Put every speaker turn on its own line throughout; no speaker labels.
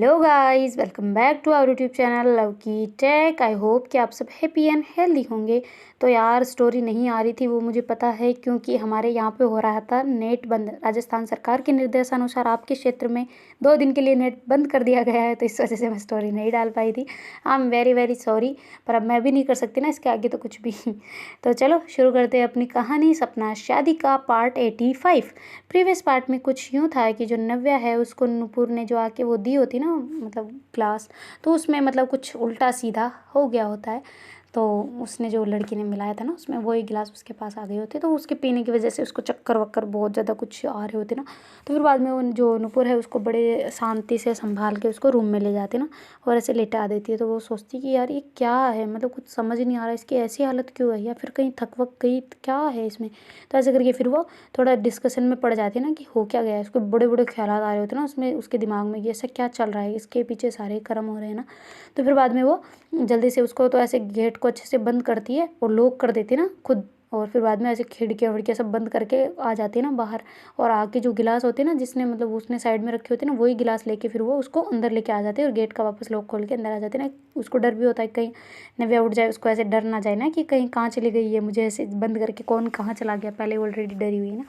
Hello guys, welcome back to our YouTube channel love की tech. I hope कि आप सब हैप्पी एंड हेल्दी होंगे। तो यार स्टोरी नहीं आ रही थी, वो मुझे पता है, क्योंकि हमारे यहाँ पे हो रहा था नेट बंद। राजस्थान सरकार के निर्देशानुसार आपके क्षेत्र में 2 दिन के लिए नेट बंद कर दिया गया है, तो इस वजह से मैं स्टोरी नहीं डाल पाई थी। I am very very sorry, पर अब मैं भी नहीं कर सकती ना इसके आगे तो कुछ भी। तो चलो शुरू करते हैं अपनी कहानी, सपना शादी का पार्ट 85। प्रीवियस पार्ट में कुछ यूँ था कि जो नव्या है उसको नुपुर ने जो आके वो दी होती ना, मतलब क्लास, तो उसमें मतलब कुछ उल्टा सीधा हो गया होता है। तो उसने जो लड़की ने मिलाया था ना, उसमें वही गिलास उसके पास आ गए होते, तो उसके पीने की वजह से उसको चक्कर वक्कर बहुत ज़्यादा कुछ आ रहे होते ना। तो फिर बाद में वो जो नुपुर है उसको बड़े शांति से संभाल के उसको रूम में ले जाती ना, और ऐसे लेटा देती है। तो वो सोचती कि यार ये क्या है, मतलब कुछ समझ नहीं आ रहा, इसकी ऐसी हालत क्यों है, या फिर कहीं थक वक गई, क्या है इसमें। तो ऐसे करके फिर वो थोड़ा डिस्कशन में पड़ जाती है ना कि हो क्या गया है। उसको बड़े बड़े ख्यालात आ रहे होते हैं ना उसमें, उसके दिमाग में, ये ऐसा क्या चल रहा है, इसके पीछे सारे कर्म हो रहे हैं ना। तो फिर बाद में वो जल्दी से उसको तो ऐसे गेट को अच्छे से बंद करती है और लॉक कर देती है ना खुद। और फिर बाद में ऐसे खिड़कियाँ विड़कियाँ सब बंद करके आ जाती है ना बाहर। और आके जो गिलास होते हैं ना, जिसने मतलब उसने साइड में रखे होते हैं ना, वही गिलास लेके फिर वो उसको अंदर लेके आ जाते हैं और गेट का वापस लॉक खोल के अंदर आ जाते हैं ना। उसको डर भी होता है कहीं नव्या उठ जाए, उसको ऐसे डर ना जाए ना कि कहीं कहाँ चली गई है, मुझे ऐसे बंद करके कौन कहाँ चला गया, पहले ऑलरेडी डरी हुई है ना।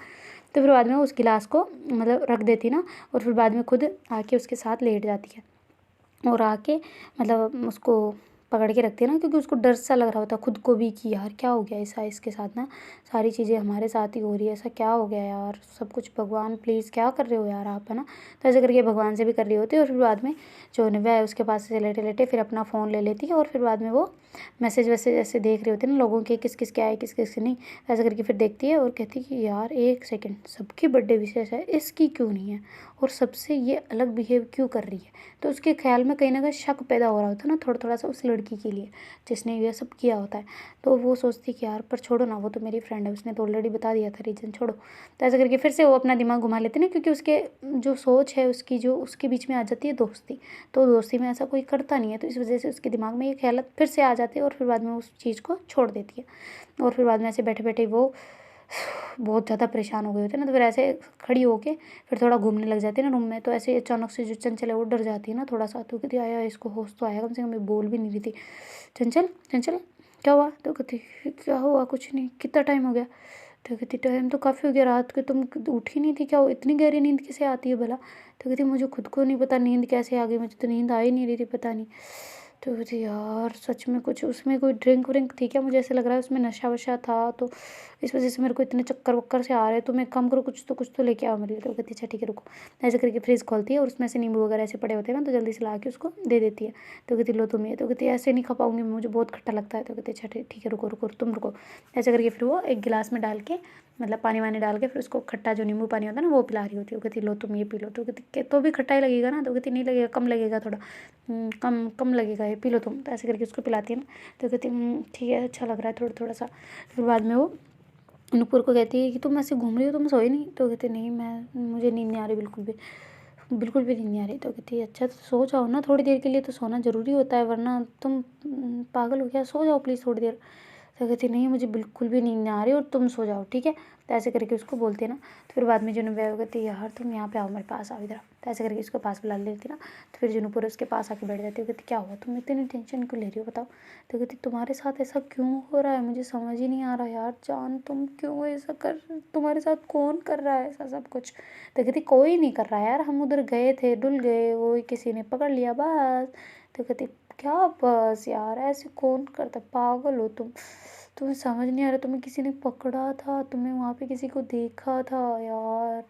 तो फिर बाद में उस गिलास को मतलब रख देती ना, और फिर बाद में खुद आके उसके साथ लेट जाती है और आके मतलब उसको पकड़ के रखती है ना, क्योंकि उसको डर सा लग रहा होता है खुद को भी कि यार क्या हो गया ऐसा इसके साथ ना, सारी चीज़ें हमारे साथ ही हो रही है, ऐसा क्या हो गया यार, सब कुछ भगवान प्लीज़ क्या कर रहे हो यार आप, है ना। तो ऐसे करके भगवान से भी कर रही होती है। और फिर बाद में जो नव्या है उसके पास से लेटे लेटे फिर अपना फ़ोन ले लेती है, और फिर बाद में वो मैसेज वैसेज ऐसे देख रहे होते हैं ना लोगों के, किस किस के आए किस किस के नहीं। ऐसा करके फिर देखती है और कहती है कि यार एक सेकेंड, सबकी बर्थडे विशेष है, इसकी क्यों नहीं है, और सबसे ये अलग बिहेव क्यों कर रही है। तो उसके ख्याल में कहीं ना कहीं शक पैदा हो रहा होता है ना, थोड़ा थोड़ा सा उस लड़की के लिए जिसने ये सब किया होता है। तो वो सोचती कि यार पर छोड़ो ना, वो तो मेरी फ्रेंड है, उसने तो ऑलरेडी बता दिया था रीज़न, छोड़ो। तो ऐसा करके फिर से वो अपना दिमाग घुमा लेते ना, क्योंकि उसके जो सोच है उसकी, जो उसके बीच में आ जाती है दोस्ती, तो दोस्ती में ऐसा कोई करता नहीं है, तो इस वजह से उसके दिमाग में ये ख्याल फिर से आ जाते हैं और फिर बाद में उस चीज़ को छोड़ देती है। और फिर बाद में ऐसे बैठे बैठे वो बहुत ज़्यादा परेशान हो गए होते हैं ना, तो फिर ऐसे खड़ी होके फिर थोड़ा घूमने लग जाती है ना रूम में। तो ऐसे अचानक से जो चंचल है वो डर जाती है ना थोड़ा सा, तो कहती आया इसको होश तो आया, कम से कम मैं बोल भी नहीं रही थी। चंचल चंचल क्या हुआ, तो कहती क्या हुआ, कुछ नहीं, कितना टाइम हो गया। तो कहती टाइम तो काफ़ी हो गया, रात के तुम उठी नहीं थी क्या, इतनी गहरी नींद कैसे आती है भला। तो कहती मुझे खुद को नहीं पता नींद कैसे आ गई, मुझे तो नींद आ ही नहीं रही थी, पता नहीं। तो कहती यार सच में कुछ उसमें कोई ड्रिंक व्रिंक थी क्या, मुझे ऐसा लग रहा है उसमें नशा वशा था, तो इस वजह से मेरे को इतने चक्कर वक्कर से आ रहे हैं, तो मैं एक काम करो, कुछ तो लेके आओ मेरे लिए। तो कहती अच्छा ठीक है रुको। ऐसे करके फ्रिज खोलती है और उसमें से नींबू वगैरह ऐसे पड़े होते हैं ना, तो जल्दी से ला के उसको दे देती है। तो कहती लो तुम ये। तो कहती ऐसे नहीं खा पाऊंगी, मुझे बहुत खट्टा लगता है। तो कहती अच्छा ठीक है रुको रुको तुम रुको। ऐसे करके फिर वो एक गिलास में डाल के मतलब पानी वानी डाल के फिर उसको खट्टा जो नींबू पानी होता है ना वो पिला रही होती है। वो कहती लो तुम ये पी लो। तो कहती तो भी खट्टा ही लगेगा ना। तो कहती नहीं लगेगा, कम लगेगा थोड़ा, कम कम लगेगा, ये पी लो तुम। तो ऐसे करके उसको पिलाती है ना। तो कहती ठीक है अच्छा लग रहा है थोड़ा थोड़ा सा। फिर बाद में वो नुपुर को कहती है कि तुम ऐसे घूम रही हो, तुम सोई नहीं। तो कहती नहीं मैं, मुझे नींद नहीं आ रही, बिल्कुल भी नींद नहीं आ रही। तो कहती है अच्छा तो सो जाओ ना, थोड़ी देर के लिए तो सोना ज़रूरी होता है, वरना तुम पागल हो क्या, सो जाओ प्लीज़ थोड़ी देर। तो कहती नहीं मुझे बिल्कुल भी नींद नहीं आ रही और तुम सो जाओ ठीक है। तो ऐसे करके उसको बोलते ना। तो फिर बाद में जुनून कहती है यार तुम यहाँ पे आओ, मेरे पास आओ इधर। तो ऐसे करके उसको पास बुला लेती ना। तो फिर जुनूपुर उसके पास आके बैठ जाती है। कहती क्या हुआ, तुम इतनी टेंशन क्यों ले रही हो बताओ। तो कहती तुम्हारे साथ ऐसा क्यों हो रहा है, मुझे समझ ही नहीं आ रहा यार जान, तुम क्यों ऐसा कर, तुम्हारे साथ कौन कर रहा है ऐसा सब कुछ। तो कहती कोई नहीं कर रहा है यार, हम उधर गए थे, डुल गए, वो किसी ने पकड़ लिया बस। तो कहती क्या बस यार, ऐसे कौन करता, पागल हो तुम, तुम्हें समझ नहीं आ रहा, तुम्हें किसी ने पकड़ा था, तुम्हें वहाँ पे किसी को देखा था यार।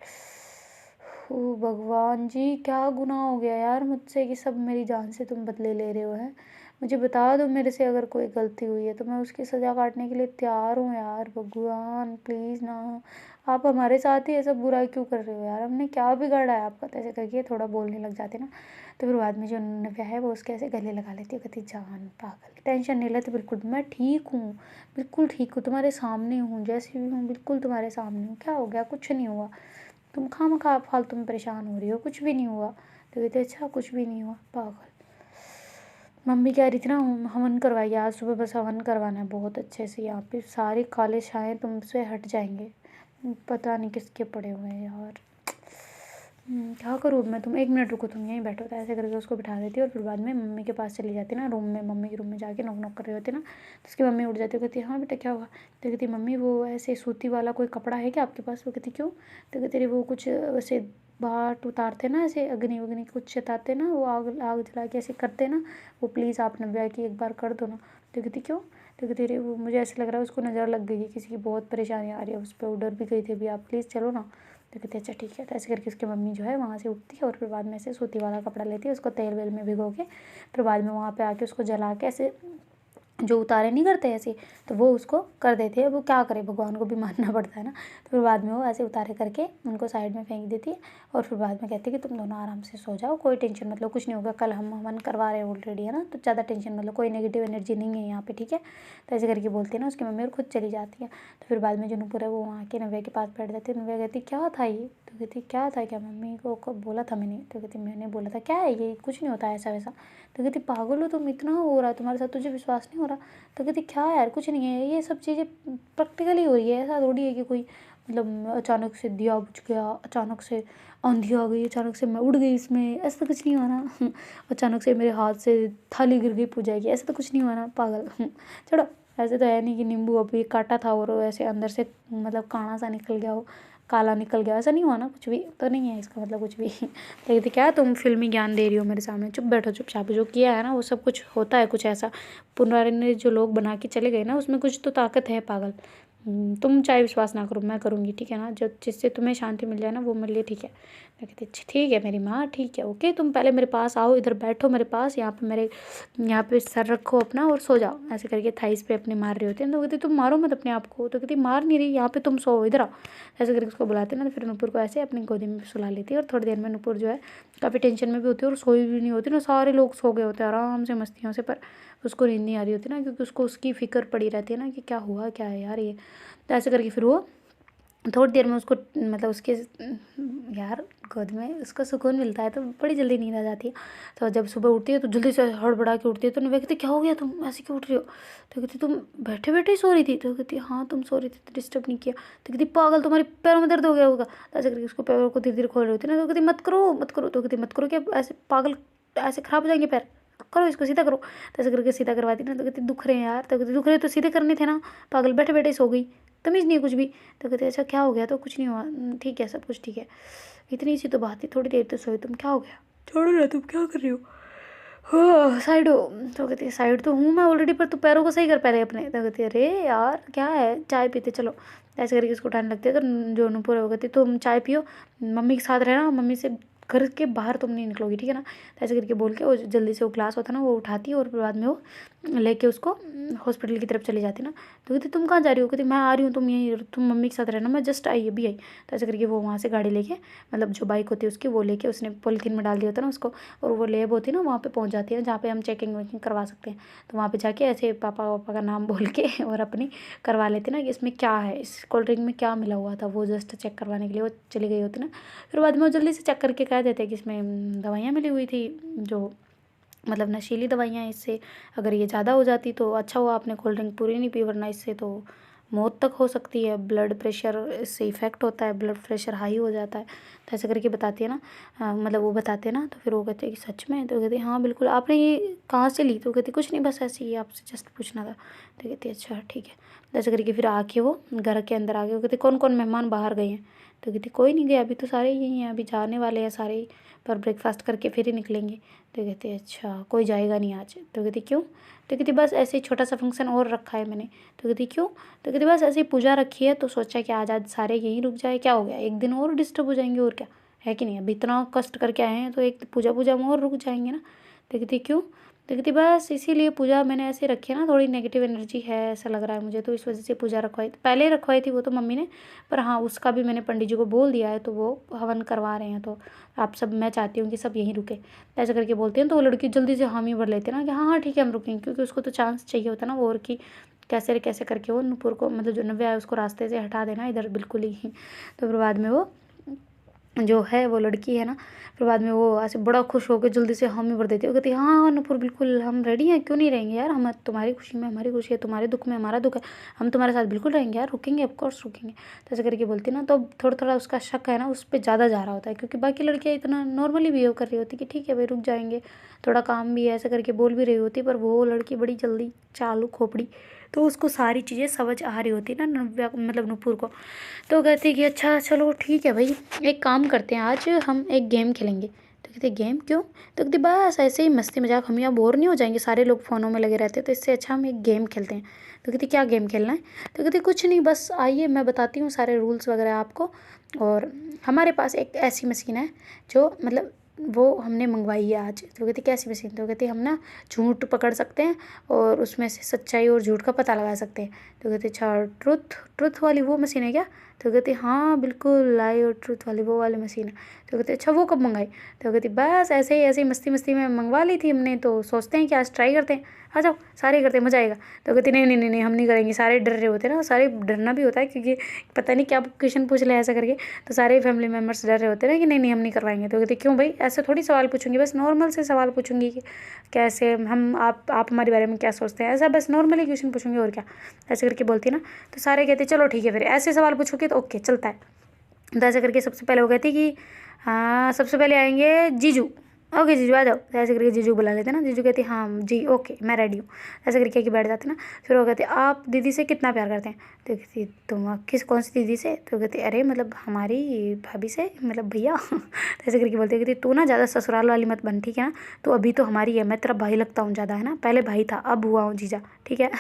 ओ भगवान जी क्या गुनाह हो गया यार मुझसे कि सब मेरी जान से तुम बदले ले रहे हो हैं। मुझे बता दो मेरे से अगर कोई गलती हुई है तो मैं उसकी सज़ा काटने के लिए तैयार हूँ यार, भगवान प्लीज़ ना, आप हमारे साथ ही ऐसा बुरा क्यों कर रहे हो यार, हमने क्या बिगाड़ा है आपका। तो ऐसे करके थोड़ा बोलने लग जाते ना। तो फिर बाद में जो नव्या है वो उसके ऐसे गले लगा लेती है। कहती जान पागल टेंशन नहीं लेते, बिल्कुल मैं ठीक हूँ, बिल्कुल ठीक हूँ, तुम्हारे सामने हूँ, जैसी भी हूँ बिल्कुल तुम्हारे सामने हूँ, क्या हो गया, कुछ नहीं हुआ, तुम खामखा फालतू में परेशान हो रही हो, कुछ भी नहीं हुआ। तो कहते अच्छा कुछ भी नहीं हुआ पागल। मम्मी कह रही थी ना हवन करवाइए आज सुबह, बस हवन करवाना है बहुत अच्छे से, यहाँ पे सारे काले छाए तुमसे हट जाएंगे, पता नहीं किसके पड़े हुए हैं यार। क्या करूँ मैं, तुम 1 मिनट रुको, तुम यहीं बैठो। तो ऐसे करके उसको बिठा देती है और फिर बाद में मम्मी के पास चली जाती है ना रूम में, मम्मी के रूम में जाके नॉक नॉक कर रही होती है ना। तो उसकी मम्मी उठ जाती है, कहती है हाँ बेटा क्या हुआ। तो कहती मम्मी वो ऐसे सूती वाला कोई कपड़ा है क्या आपके पास। वो कहती क्यों। तो कहती रही वो कुछ वैसे बाट उतारते ना, ऐसे अग्नि वग्नि कुछ जताते ना, वो आग आग जला के ऐसे करते ना, वो प्लीज़ आप नव्या की एक बार कर दो ना। तो कहती क्यों। तो कहती रही वो मुझे ऐसे लग रहा है उसको नज़र लग गई है, किसी की बहुत परेशानी आ रही है उस पर, वो डर भी गई थी अभी, आप प्लीज़ चलो ना। तो कहते अच्छा ठीक है। तो ऐसे करके उसकी मम्मी जो है वहाँ से उठती है और फिर बाद में से सूती वाला कपड़ा लेती है, उसको तेल वेल में भिगो के फिर बाद में वहाँ पे आके उसको जला के ऐसे जो उतारे नहीं करते ऐसे, तो वो उसको कर देते हैं। वो क्या करे, भगवान को भी मानना पड़ता है ना। तो फिर बाद में वो ऐसे उतारे करके उनको साइड में फेंक देती है और फिर बाद में कहती है कि तुम दोनों आराम से सो जाओ, कोई टेंशन मतलब कुछ नहीं होगा, कल हम हवन करवा रहे हैं ऑलरेडी है ना, तो ज़्यादा टेंशन मतलब कोई नेगेटिव एनर्जी नहीं है यहाँ पे, ठीक है। तो ऐसे करके बोलती है ना उसकी मम्मी और खुद चली जाती है। तो फिर बाद में जो नुपुर है वो वहाँ के नव्या के पास बैठ जाती है। नव्या कहती क्या था ये। तो कहती क्या था क्या, मम्मी को बोला था मैंने। तो कहती मैंने बोला था क्या है ये, कुछ नहीं होता ऐसा वैसा। तो कहती पागल हो तुम, इतना हो रहा है तुम्हारे साथ, तुझे विश्वास नहीं हो रहा। तो कहती क्या यार कुछ नहीं है, ये सब चीज़ें प्रैक्टिकली हो रही है, ऐसा थोड़ी है कि कोई मतलब अचानक से दिया बुझ गया, अचानक से आंधी आ गई, अचानक से मैं उड़ गई इसमें, ऐसा तो कुछ नहीं हो रहा। अचानक से मेरे हाथ से थाली गिर गई पूजा की, ऐसा तो कुछ नहीं हो रहा पागल। छोड़ो, ऐसे तो है नहीं कि नींबू अभी काटा था और ऐसे अंदर से मतलब काना सा निकल गया हो, काला निकल गया, ऐसा नहीं हुआ ना, कुछ भी तो नहीं है इसका मतलब कुछ भी। देखते क्या तुम फिल्मी ज्ञान दे रही हो मेरे सामने, चुप बैठो चुपचाप, जो किया है ना वो सब कुछ होता है कुछ ऐसा, पुराने जो लोग बना के चले गए ना उसमें कुछ तो ताकत है पागल। तुम चाहे विश्वास ना करो, मैं करूँगी ठीक है ना, जो जिससे तुम्हें शांति मिल जाए ना वो मेरे लिए ठीक है। मैं कहती अच्छा ठीक है मेरी माँ, ठीक है ओके, तुम पहले मेरे पास आओ, इधर बैठो मेरे पास, यहाँ पे मेरे यहाँ पे सर रखो अपना और सो जाओ। ऐसे करके थाइस पे अपने मार रहे होते हैं। तो कहती तुम मारो मत अपने आप को। तो कहती मार नहीं रही, यहाँ पे तुम सो, इधर आओ। ऐसे करके उसको बुलाते ना, तो फिर नुपुर को ऐसे अपनी गोदी में सुला लेती है और थोड़ी देर में नुपुर जो है काफ़ी टेंशन में भी होती है और सोई भी नहीं होती ना, सारे लोग सो गए होते हैं आराम से मस्तियों से, पर उसको नींद नहीं आ रही होती ना, क्योंकि उसको उसकी फ़िक्र पड़ी रहती है ना कि क्या हुआ क्या है यार ये। तो ऐसे करके फिर वो थोड़ी देर में उसको मतलब उसके यार गोद में उसको सुकून मिलता है तो बड़ी जल्दी नींद आ जाती है। तो जब सुबह उठती है तो जल्दी से हड़बड़ा के उठती है। तो नव्या कहती क्या हो गया, तुम ऐसे क्यों उठ रही हो। तो कहती तुम बैठे बैठे ही सो रही थी। तो कहती हाँ तुम सो रही थी तो डिस्टर्ब नहीं किया। तो कहती पागल तुम्हारे पैरों में दर्द हो गया होगा। तो ऐसे करके उसको पैरों को धीरे धीरे खोल रही होती है ना। तो कहती मत करो मत करो। तो कहती मत करो क्या, ऐसे पागल ऐसे खराब हो जाएंगे पैर, करो इसको सीधा करो। तो ऐसे करके सीधा करवाती ना। तो कहती दुख रहे हैं यार। तो कहती दुख रहे तो सीधे करने थे ना, पागल बैठे बैठे सो गई, तमीज़ नहीं है कुछ भी। तो कहते अच्छा क्या हो गया। तो कुछ नहीं हुआ, ठीक है सब कुछ ठीक है, इतनी सी तो बात थी, थोड़ी देर तो सोई तुम, क्या हो गया, छोड़ो ना तुम क्या कर रही हो, हो साइड हो। तो कहती है साइड तो हूँ मैं ऑलरेडी, पर तू पैरों को सही कर पहले अपने। तो कहती है अरे यार क्या है, चाय पीते चलो। ऐसे करके उसको उठाने लगती है। तो जो नूपुर है वो कहती तुम चाय पियो, मम्मी के साथ रहना, मम्मी से घर के बाहर तुम नहीं निकलोगी ठीक है ना। तो ऐसे करके बोल के वो जल्दी से वो ग्लास होता है ना वो उठाती है और फिर बाद में वो लेके उसको हॉस्पिटल की तरफ चली जाती है ना। तो कहती तुम कहाँ जा रही हो। कहती मैं आ रही हूँ, तुम यहीं तुम मम्मी के साथ रहना, मैं जस्ट आई अभी आई। तो ऐसे करके वो वहाँ से गाड़ी लेके मतलब जो बाइक होती है उसकी वो लेके, उसने पॉलीथीन में डाल दिया होता है ना उसको, और वो लेब होती है ना वहाँ पे पहुँच जाती है जहाँ पे हम चेकिंग वेकिंग करवा सकते हैं। तो वहाँ पे जाके ऐसे पापा वापा का नाम बोल के और अपनी करवा लेते ना कि इसमें क्या है, इस कोल्ड ड्रिंक में क्या मिला हुआ था, वो जस्ट चेक करवाने के लिए वो चली गई होती ना। फिर बाद में वो जल्दी से चेक करके कह देते कि इसमें दवाइयाँ मिली हुई थी जो मतलब नशीली दवाइयाँ, इससे अगर ये ज़्यादा हो जाती तो अच्छा हुआ आपने कोल्ड ड्रिंक पूरी नहीं पी, वरना इससे तो मौत तक हो सकती है, ब्लड प्रेशर इससे इफ़ेक्ट होता है, ब्लड प्रेशर हाई हो जाता है। तो ऐसे करके बताती है ना, मतलब वो बताते हैं ना। तो फिर वो कहते हैं कि सच में। तो कहते हैं हाँ बिल्कुल, आपने ये कहाँ से ली। तो कहती कुछ नहीं बस ऐसे ही आपसे जस्ट पूछना था। तो कहती अच्छा ठीक है। तो ऐसे करके फिर आके वो घर के अंदर आ गए। वो कहते कौन कौन मेहमान बाहर गए हैं। तो कहती कोई नहीं गया, अभी तो सारे यहीं हैं, अभी जाने वाले हैं सारे ही, पर ब्रेकफास्ट करके फिर ही निकलेंगे। तो कहते अच्छा कोई जाएगा नहीं आज। तो कहती क्यों। तो कहती बस ऐसे ही छोटा सा फंक्शन और रखा है मैंने। तो कहती क्यों। तो कहती बस ऐसे ही पूजा रखी है तो सोचा कि आज आज सारे यहीं रुक जाए, क्या हो गया, एक दिन और डिस्टर्ब हो जाएंगे और क्या है कि नहीं, अभी इतना कष्ट करके आए हैं तो एक पूजा पूजा में और रुक जाएंगे ना। तो कहती क्यों। तो कहती बस इसीलिए पूजा मैंने ऐसे रखी है ना, थोड़ी नेगेटिव एनर्जी है ऐसा लग रहा है मुझे, तो इस वजह से पूजा रखवाई, पहले ही रखवाई थी वो तो मम्मी ने, पर हाँ उसका भी मैंने पंडित जी को बोल दिया है तो वो हवन करवा रहे हैं, तो आप सब, मैं चाहती हूँ कि सब यहीं रुके। ऐसा करके बोलते हैं तो वो लड़की जल्दी से हामी भर लेते हैं ना कि हाँ हाँ ठीक है हम रुकेंगे, क्योंकि उसको तो चांस चाहिए होता है ना वो, और कि कैसे कैसे करके वो नुपुर को मतलब जो नव्या है उसको रास्ते से हटा देना इधर बिल्कुल ही। तो फिर बाद में वो जो है वो लड़की है ना, फिर बाद में वो ऐसे बड़ा खुश होकर जल्दी से हामी भर देती है। वो कहती है हाँ हाँ नूपुर बिल्कुल हम रेडी हैं, क्यों नहीं रहेंगे यार, हम तुम्हारी खुशी में हमारी खुशी है, तुम्हारे दुख में हमारा दुख है, हम तुम्हारे साथ बिल्कुल रहेंगे यार, रुकेंगे ऑफकोर्स रुकेंगे। तो ऐसे करके बोलती है ना, तो थोड़ा थोड़ा उसका शक है ना उस पर ज़्यादा जा रहा होता है, क्योंकि बाकी लड़कियाँ इतना नॉर्मली बिहेव कर रही होती कि ठीक है भाई रुक जाएंगे, थोड़ा काम भी है, ऐसे करके बोल भी रही होती, पर वो लड़की बड़ी जल्दी चालू खोपड़ी, तो उसको सारी चीज़ें समझ आ रही होती ना नव्या मतलब नुपुर को। तो कहती कि अच्छा चलो ठीक है भाई, एक काम करते हैं आज हम एक गेम खेलेंगे। तो कहते गेम क्यों? तो कहती बस ऐसे ही मस्ती मजाक, हम यहाँ बोर नहीं हो जाएंगे, सारे लोग फ़ोनों में लगे रहते हैं, तो इससे अच्छा हम एक गेम खेलते हैं। तो कहती क्या गेम खेलना है? तो कहती कुछ नहीं, बस आइए मैं बताती हूँ सारे रूल्स वगैरह आपको। और हमारे पास एक ऐसी मशीन है जो मतलब वो हमने मंगवाई है आज। तो कहती कैसी मशीन? तो कहती हम ना झूठ पकड़ सकते हैं और उसमें से सच्चाई और झूठ का पता लगा सकते हैं। तो कहते अच्छा ट्रुथ ट्रुथ वाली वो मशीन है क्या? तो कहती हाँ बिल्कुल लाई और ट्रुथ वाली वो वाली मशीन है। तो कहते अच्छा वो कब मंगाई? तो कहती बस ऐसे ही मस्ती मस्ती में मंगवा ली थी हमने, तो सोचते हैं कि आज ट्राई करते हैं, आ जाओ सारे करते हैं, मज़ा आएगा। तो कहती नहीं नहीं नहीं नहीं हम नहीं करेंगे, सारे डर रहे होते हैं ना, सारे डरना भी होता है क्योंकि पता नहीं क्या क्वेश्चन पूछ ले ऐसा करके, तो सारे फैमिली मेम्बर्स डर रहे होते हैं ना कि नहीं नहीं हम नहीं करवाएंगे। तो कहती क्यों भाई, ऐसे थोड़ी सवाल पूछूंगी, बस नॉर्मल से सवाल पूछूंगी कि कैसे हम आप हमारे बारे में क्या सोचते हैं, ऐसा बस नॉर्मली क्वेश्चन पूछूंगी और क्या, ऐसे करके बोलती ना। तो सारे कहते चलो ठीक है फिर ऐसे सवाल पूछोगे तो ओके चलता है। तो ऐसे करके सबसे पहले वो कहती कि हाँ सबसे पहले आएंगे जीजू, ओके जीजू आ जाओ। तो ऐसे करके जीजू बुला लेते ना, जीजू कहती हाँ जी ओके मैं रेडी हूँ, ऐसे करके कि बैठ जाते ना। फिर वो कहते आप दीदी से कितना प्यार करते हैं? तो कहती तुम किस कौन सी दीदी से? तो कहती अरे मतलब हमारी भाभी से, मतलब भैया। तो ऐसे करके बोलते कहती तू ना ज़्यादा ससुराल वाली मत बन ठीक है ना, तो अभी तो हमारी है, मैं तेरा भाई लगता हूँ ज़्यादा है ना, पहले भाई था अब हुआ हूँ जीजा ठीक है।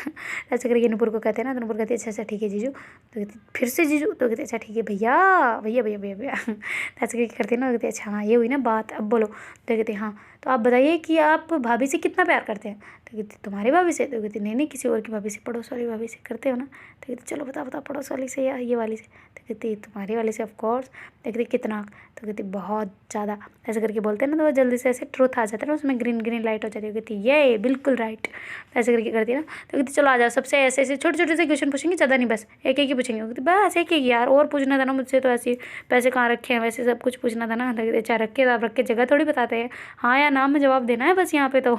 ऐसे करके नूपुर को कहते हैं ना, तो नूपुर कहती अच्छा अच्छा ठीक है जीजू। तो कहती फिर से जीजू। तो कहते अच्छा ठीक है भैया भैया भैया भैया भैया। ऐसे करके करते ना, कहते अच्छा हाँ ये हुई ना बात, अब बोलो। तो कहते हाँ तो आप बताइए कि आप भाभी से कितना प्यार करते हैं? तो कहती तुम्हारी भाभी से? तो कहती नहीं नहीं किसी और की भाभी से, पड़ोस वाली भाभी से करते हो ना? तो कहती चलो बता बता पड़ोस वाली से या ये वाली से? तो कहती तुम्हारी वाली से ऑफकोर्स। तो कहती कितना? तो कहती बहुत ज़्यादा। ऐसे करके बोलते हैं ना, तो वो जल्दी से ऐसे ट्रुथ आ जाता है ना, उसमें ग्रीन ग्रीन लाइट हो जाती है, कहती ये बिल्कुल राइट। ऐसे करके करती है ना। तो कहती चलो आ जाओ, सबसे ऐसे ऐसे छोटे छोटे से क्वेश्चन पूछेंगे, ज़्यादा नहीं बस एक एक ही पूछेंगे। कहती बस एक एक यार, और पूछना था ना मुझसे, तो ऐसे पैसे कहाँ रखे हैं वैसे सब कुछ पूछना था ना। तो कहती अच्छा रखे तो आप रख के जगह थोड़ी बताते हैं, हाँ या ना में जवाब देना है बस यहाँ पे, तो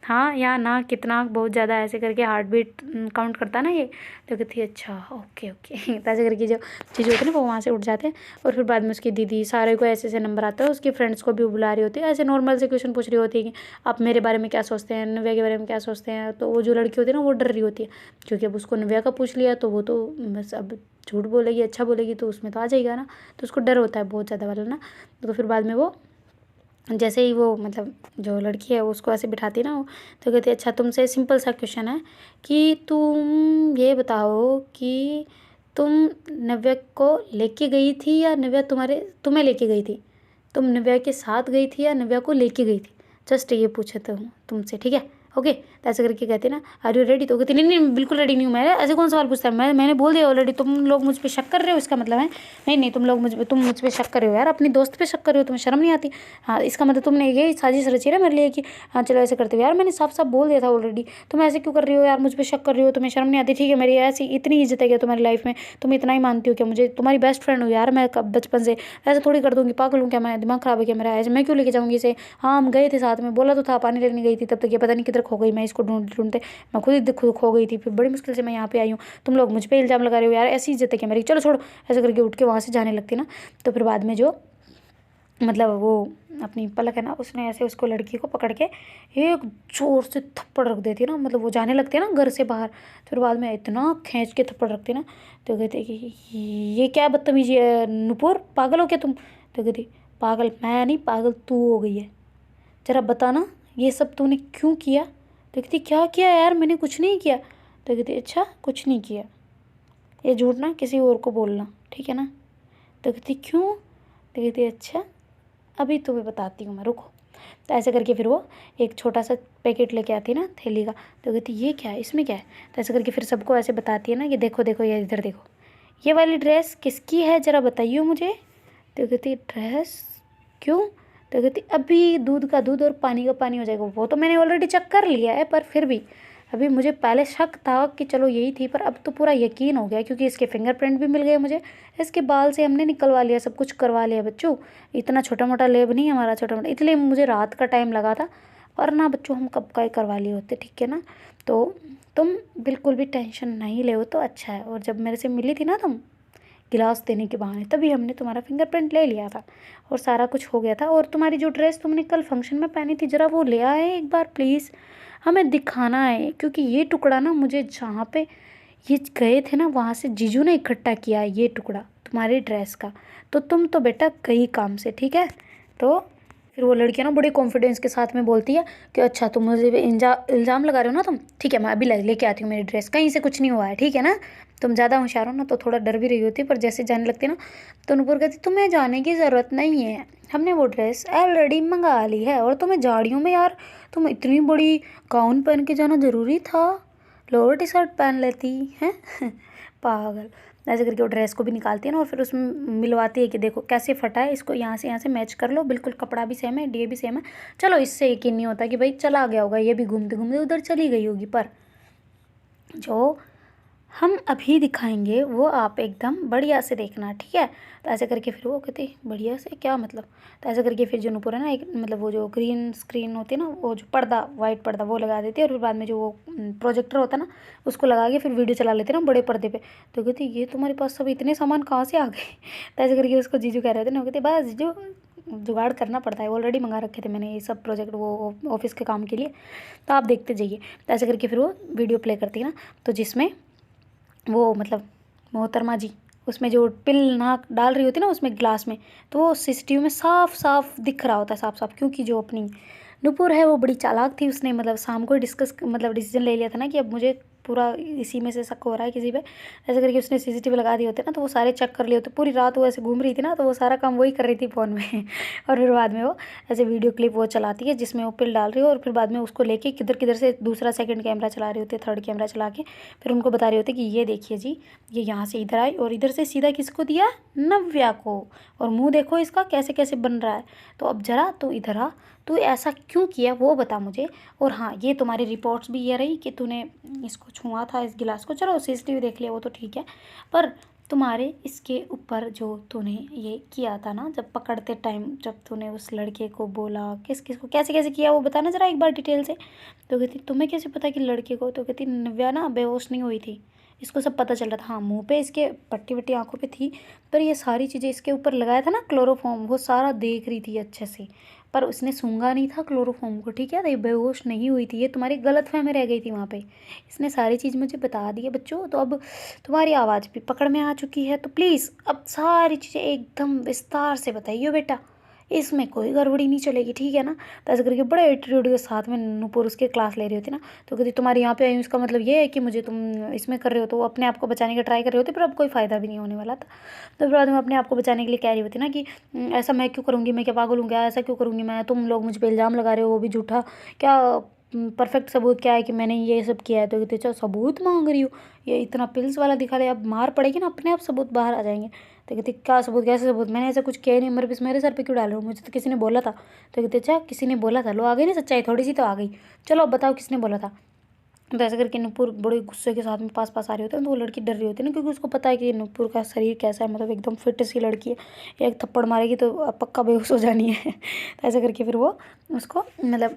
हाँ या ना कितना बहुत ज़्यादा, ऐसे करके हार्ट बीट काउंट करता है ना ये। तो कहती है अच्छा ओके ओके। तो ऐसे करके जो चीज़ होती है ना वो वहाँ से उठ जाते हैं। और फिर बाद में उसकी दीदी सारे को ऐसे ऐसे नंबर आता है, उसकी फ्रेंड्स को भी बुला रही होती है, ऐसे नॉर्मल से क्वेश्चन पूछ रही होती है कि आप मेरे बारे में क्या सोचते हैं, नव्या के बारे में क्या सोचते हैं। तो वो जो लड़की होती है ना वो डर रही होती है, क्योंकि अब उसको नव्या का पूछ लिया तो वो तो बस अब झूठ बोलेगी अच्छा बोलेगी तो उसमें तो आ जाएगा ना, तो उसको डर होता है बहुत ज़्यादा वाला ना। तो फिर बाद में वो जैसे ही वो मतलब जो लड़की है उसको ऐसे बिठाती है ना वो, तो कहती है अच्छा तुमसे सिंपल सा क्वेश्चन है कि तुम ये बताओ कि तुम नव्या को लेके गई थी या नव्या तुम्हें लेके गई थी, तुम नव्या के साथ गई थी या नव्या को लेके गई थी, जस्ट ये पूछे तो तुमसे ठीक है ओके। तो ऐसे करके कहती है ना आर यू रेडी? तो कहती नहीं नहीं बिल्कुल रेडी नहीं हूँ मैं, ऐसे कौन सवाल पूछता है, मैंने बोल दिया ऑलरेडी, तुम लोग मुझ पर शक कर रहे हो इसका मतलब है, नहीं नहीं तुम मुझ पर शक कर रहे हो यार, अपनी दोस्त पे शक कर रहे हो, तुम्हें शर्म नहीं आती? हाँ इसका मतलब तुमने ये साजिश रची है ना मेरे लिए कि हाँ चलो ऐसे करते हो यार, मैंने साफ साफ बोल दिया था ऑलरेडी, तुम ऐसे क्यों कर रही हो यार, मुझ पर शक कर रही हो, तुम्हें शर्म नहीं आती? ठीक है मेरी ऐसी इतनी इज्जत है क्या तुम्हारी लाइफ में, तुम इतना ही मानती हो क्या मुझे, तुम्हारी बेस्ट फ्रेंड हो यार मैं बचपन से, ऐसे थोड़ी कर दूँगी, पागल हूँ क्या मैं, दिमाग खराब है क्या मेरा, ऐसे मैं क्यों लेके जाऊँगी इसे? हाँ हम गए थे साथ में, बोला तो था, पानी लेने गई थी, तब तक ये पता नहीं किधर खो गई, मैं इसको ढूंढते मैं खुद ही खुद खो गई थी, फिर बड़ी मुश्किल से मैं यहाँ पे आई हूँ, तुम लोग मुझ पे इल्ज़ाम लगा रहे हो यार, ऐसी इज्जत है क्या मेरी, चलो छोड़ो। ऐसे करके उठ के वहाँ से जाने लगती ना। तो फिर बाद में जो मतलब वो अपनी पलक है ना, उसने ऐसे उसको लड़की को पकड़ के एक जोर से थप्पड़ रख देती है ना, मतलब वो जाने लगती है ना घर से बाहर, फिर बाद में इतना खींच के थप्पड़ रखती है ना। तो कहते कि ये क्या बदतमीजी है नुपुर, पागल हो क्या तुम? तो कहती पागल मैं नहीं, पागल तू हो गई है, ज़रा बताना ये सब तूने क्यों किया? तो कहती क्या किया यार, मैंने कुछ नहीं किया। तो कहती अच्छा कुछ नहीं किया, ये झूठ ना किसी और को बोलना ठीक है ना? तो कहती क्यों? तो कहती अच्छा अभी तुम्हें बताती हूँ मैं, रुको। तो ऐसे करके फिर वो एक छोटा सा पैकेट लेके आती है ना थैली का। तो कहती ये क्या है, इसमें क्या है? तो ऐसे करके फिर सबको ऐसे बताती है ना कि देखो देखो ये इधर देखो, ये वाली ड्रेस किसकी है ज़रा बताइए मुझे। तो कहती ड्रेस क्यों? तो कहती अभी दूध का दूध और पानी का पानी हो जाएगा, वो तो मैंने ऑलरेडी चेक कर लिया है, पर फिर भी अभी मुझे पहले शक था कि चलो यही थी, पर अब तो पूरा यकीन हो गया क्योंकि इसके फिंगरप्रिंट भी मिल गए मुझे, इसके बाल से हमने निकलवा लिया, सब कुछ करवा लिया बच्चों। इतना छोटा मोटा लेब नहीं हमारा, छोटा मोटा, इसलिए मुझे रात का टाइम लगा था, वरना बच्चों हम कब का ही करवा लिए होते, ठीक है ना। तो तुम बिल्कुल भी टेंशन नहीं ले हो तो अच्छा है। और जब मेरे से मिली थी ना तुम गिलास देने के बहाने, तभी हमने तुम्हारा फिंगरप्रिंट ले लिया था और सारा कुछ हो गया था। और तुम्हारी जो ड्रेस तुमने कल फंक्शन में पहनी थी, ज़रा वो ले आए एक बार प्लीज़, हमें दिखाना है, क्योंकि ये टुकड़ा ना मुझे जहाँ पे ये गए थे ना वहाँ से जीजू ने इकट्ठा किया है ये टुकड़ा तुम्हारी ड्रेस का। तो तुम तो बेटा गई काम से, ठीक है। तो फिर वो लड़कियाँ ना बड़े कॉन्फिडेंस के साथ में बोलती है कि अच्छा तुम मुझे इल्ज़ाम लगा रहे हो ना तुम, ठीक है मैं अभी लेके आती हूँ मेरी ड्रेस, कहीं से कुछ नहीं हुआ है, ठीक है ना। तुम ज़्यादा होशियार हो ना तो थोड़ा डर भी रही होती, पर जैसे जाने लगती ना तो नूपुर कहती तुम्हें जाने की ज़रूरत नहीं है, हमने वो ड्रेस ऑलरेडी मंगा ली है। और तुम्हें झाड़ियों में यार तुम इतनी बड़ी गाउन पहन के जाना ज़रूरी था, लोअर टी शर्ट पहन लेती हैं पागल। ऐसे करके वो ड्रेस को भी निकालती है ना और फिर उसमें मिलवाती है कि देखो कैसे फटा है, इसको यहाँ से मैच कर लो, बिल्कुल कपड़ा भी सेम है, डे भी सेम है। चलो इससे यकीन नहीं होता कि भाई चला गया होगा, ये भी घूमते घूमते उधर चली गई होगी, पर जो हम अभी दिखाएंगे वो आप एकदम बढ़िया से देखना, ठीक है। तो ऐसे करके फिर वो कहती बढ़िया से क्या मतलब, तो ऐसे करके फिर जो नूपुर है ना एक मतलब वो जो ग्रीन स्क्रीन होती है ना, वो जो पर्दा वाइट पर्दा वो लगा देती है और फिर बाद में जो वो प्रोजेक्टर होता है ना उसको लगा के फिर वीडियो चला लेते हैं ना बड़े पर्दे पे। तो कहती ये तुम्हारे पास सब इतने सामान कहाँ से आ गए तो ऐसे करके उसको जीजू कह रहे थे ना, वो कहते बस जीजू जुगाड़ करना पड़ता है, ऑलरेडी मंगा रखे थे मैंने ये सब प्रोजेक्ट वो ऑफिस के काम के लिए, तो आप देखते जाइए। तो ऐसे करके फिर वो वीडियो प्ले करती है ना, तो जिसमें वो मतलब मोहतरमा जी उसमें जो पिल नाक डाल रही होती है ना उसमें ग्लास में, तो वो सीसीटीवी में साफ साफ दिख रहा होता है, साफ साफ। क्योंकि जो अपनी नुपुर है वो बड़ी चालाक थी, उसने मतलब शाम को डिस्कस मतलब डिसीजन ले लिया था ना कि अब मुझे पूरा इसी में से शक हो रहा है किसी पे, ऐसे करके उसने सीसीटीवी लगा दिए होते ना, तो वो सारे चेक कर लिए होते। पूरी रात वो ऐसे घूम रही थी ना, तो वो सारा काम वही कर रही थी फ़ोन में और फिर बाद में वो ऐसे वीडियो क्लिप वो चलाती है जिसमें वो पिल डाल रही हो, और फिर बाद में उसको लेके किधर किधर से दूसरा सेकंड कैमरा चला रही होती है, थर्ड कैमरा चला के फिर उनको बता रही होती है कि ये देखिए जी, ये यहाँ से इधर आई और इधर से सीधा किसको दिया, नव्या को, और मुँह देखो इसका कैसे कैसे बन रहा है। तो अब जरा तू इधर आ, तू ऐसा क्यों किया वो बता मुझे। और हाँ ये तुम्हारी रिपोर्ट्स भी ये रही कि तूने इसको छुआ था इस गिलास को, चलो सीसीटीवी देख लिया वो तो ठीक है, पर तुम्हारे इसके ऊपर जो तूने ये किया था ना जब पकड़ते टाइम, जब तूने उस लड़के को बोला किस किस को कैसे कैसे किया वो बताना ज़रा एक बार डिटेल से। तो कहती तुम्हें कैसे पता कि लड़के को, तो कहती नव्या ना बेहोश नहीं हुई थी, इसको सब पता चल रहा था। हाँ मुँह पे इसके पट्टी वट्टी आँखों पे थी, पर ये सारी चीज़ें इसके ऊपर लगाया था ना क्लोरोफॉर्म, वो सारा देख रही थी अच्छे से, पर उसने सूंघा नहीं था क्लोरोफॉर्म को, ठीक है। तो ये बेहोश नहीं हुई थी, ये तुम्हारी गलतफहमी रह गई थी वहाँ पे, इसने सारी चीज़ मुझे बता दी है बच्चों। तो अब तुम्हारी आवाज़ भी पकड़ में आ चुकी है, तो प्लीज़ अब सारी चीज़ें एकदम विस्तार से बताइए बेटा, इसमें कोई गड़बड़ी नहीं चलेगी, ठीक है ना। तो ऐसे करके बड़े एटीट्यूड के साथ में नूपुर उसके क्लास ले रही होती ना, तो कहती तुम्हारे यहाँ पे आई हूँ इसका मतलब ये है कि मुझे तुम इसमें कर रहे हो, तो वो अपने आप को बचाने का ट्राई कर रहे होते, पर अब कोई फ़ायदा भी नहीं होने वाला था। तो फिर बाद में अपने आप को बचाने के लिए कह रही होती ना कि ऐसा मैं क्यों करूँगी, मैं क्या पागल हूँ क्या, ऐसा क्यों करूँगी मैं, तुम लोग मुझ पर इल्ज़ाम लगा रहे हो वो भी झूठा, क्या परफेक्ट सबूत क्या है कि मैंने ये सब किया है। तो कहते चलो सबूत मांग रही हो, ये इतना पिल्स वाला दिखा रहे, अब मार पड़ेगी ना अपने आप सबूत बाहर आ जाएंगे। तो कहते क्या सबूत, कैसे सबूत, मैंने ऐसा कुछ किया नहीं, मेरे सर पे क्यों डाल रहे हो, मुझे तो किसी ने बोला था। तो कहते अच्छा किसी ने बोला था, लो आ गई ना सच्चाई, थोड़ी सी तो आ गई, चलो अब बताओ किसने बोला था। तो ऐसे करके नूपुर बड़े गुस्से के साथ में पास पास आ रही होती है, तो वो लड़की डर रही होती है ना, क्योंकि उसको पता है कि नूपुर का शरीर कैसा है, मतलब एकदम फिट सी लड़की है, एक थप्पड़ मारेगी तो पक्का बेहोश हो जानी है तो ऐसे करके फिर वो उसको मतलब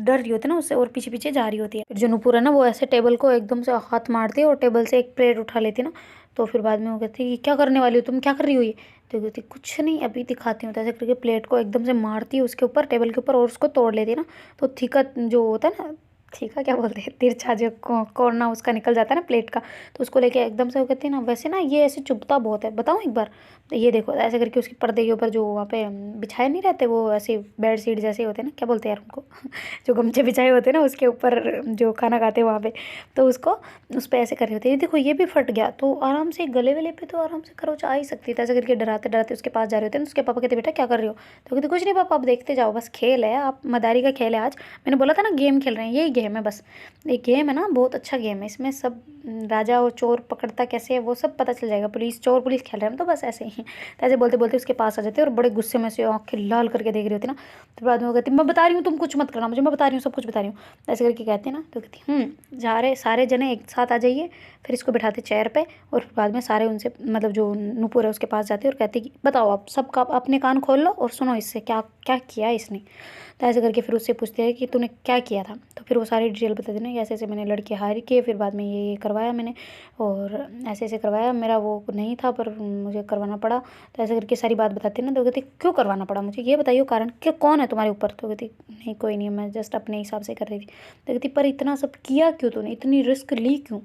डर रही होती है ना उससे, और पीछे पीछे जा रही होती है। फिर जो नूपुर है ना वो ऐसे टेबल को एकदम से हाथ मारती है और टेबल से एक प्लेट उठा लेती है ना, तो फिर बाद में वो कहती है कि क्या करने वाली हो तुम, क्या कर रही हो ये। तो कहती कुछ नहीं अभी दिखाती हूँ। तो ऐसे करके प्लेट को एकदम से मारती है उसके ऊपर, टेबल के ऊपर, और उसको तोड़ लेती है ना। तो थीका जो होता है ना, ठीका क्या बोलते हैं, तिरछा जो कोना उसका निकल जाता है ना प्लेट का, तो उसको लेके एकदम से वो कहती है ना वैसे ना ये ऐसे चुभता बहुत है, बताऊँ एक बार। तो ये देखो ऐसे करके उसके पर्दे के ऊपर जो वहाँ पे बिछाए नहीं रहते वो ऐसे बेड शीट जैसे होते हैं ना, क्या बोलते हैं यार उनको जो गमछे बिछाए होते हैं ना उसके ऊपर जो खाना खाते हैं वहाँ पे, तो उसको उस पर ऐसे कर रहे होते हैं। देखो ये भी फट गया, तो आराम से गले वले पे तो आराम से खरोच आ ही सकती है। ऐसे करके डराते डराते उसके पास जा रहे होते हैं। उसके पापा कहते बेटा क्या कर रही हो, तो कहते कुछ नहीं पापा आप देखते जाओ, बस खेल है, आप मदारी का खेल है आज, मैंने बोला था ना गेम खेल रहे हैं, यही गेम है बस, एक गेम है ना बहुत अच्छा गेम है, इसमें सब राजा और चोर पकड़ता कैसे है वो सब पता चल जाएगा, पुलिस चोर पुलिस खेल रहे हैं हम तो बस ऐसे ही। तो ऐसे बोलते बोलते उसके पास आ जाते हैं और बड़े गुस्से में से आँखें लाल करके देख रही होती ना। तो बाद में वो कहती मैं बता रही हूँ तुम कुछ मत करना मुझे, मैं बता रही हूँ सब कुछ बता रही हूँ, ऐसे करके कहते हैं ना। तो कहती जा रहे सारे जने एक साथ आ जाइए। फिर इसको बिठाते चेयर पे और फिर बाद में सारे उनसे मतलब जो नूपुर है उसके पास जाते हैं और कहते कि बताओ आप सबका अपने कान खोल लो और सुनो इससे क्या क्या किया इसने। तो ऐसे करके फिर उससे पूछते हैं कि तूने क्या किया था। तो फिर वो सारी डिटेल बता देना, ऐसे ऐसे मैंने लड़के हायर किए, फिर बाद में ये करवाया मैंने और ऐसे ऐसे करवाया, मेरा वो नहीं था पर मुझे करवाना पड़ा। तो ऐसे करके सारी बात बताते ना। तो कहती क्यों करवाना पड़ा मुझे ये बताइए कारण, क्या कौन है तुम्हारे ऊपर। तो कहती नहीं कोई नहीं, मैं जस्ट अपने हिसाब से कर रही थी। तो कहती पर इतना सब किया क्यों तूने, इतनी रिस्क ली क्यों,